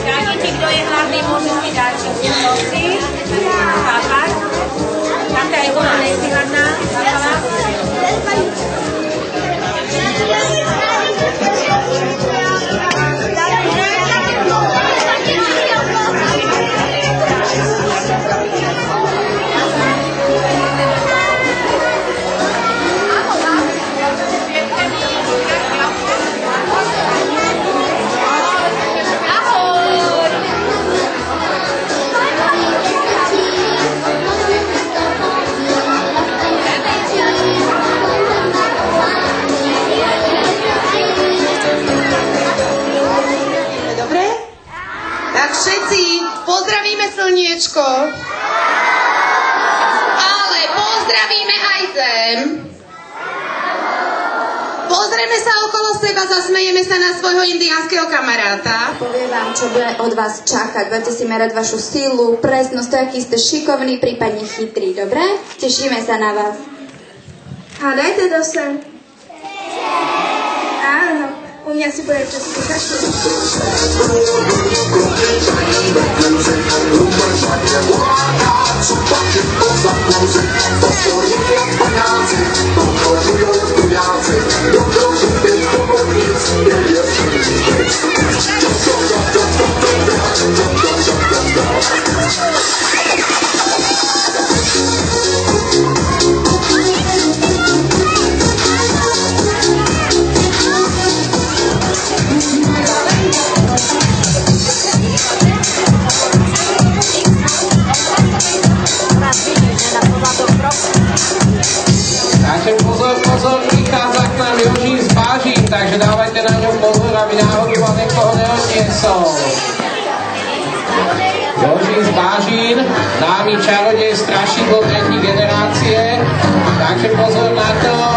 Dajte, kto je hlavný, môžu si dať čosi. Chápať? Tam tá je ona nestihadná. Pozdravíme slniečko, ale pozdravíme aj zem. Pozrieme sa okolo seba, zasmejeme sa na svojho indiánskeho kamaráta. Poviem vám, čo bude od vás čakať. Budete si merať vašu silu, presnosť, to, aký ste šikovní, prípadne chytrí, dobre? Tešíme sa na vás. Hádajte to sem. Áno, u mňa si bude český kašľú. Takže pozor, prichádza k nám Jožín z Bážin, takže dávajte na ňom pozor, aby náhodou vám niekoho neodniesol. Jožín z Bážin, námi čarodej strašidlo 3. generácie, takže pozor na to.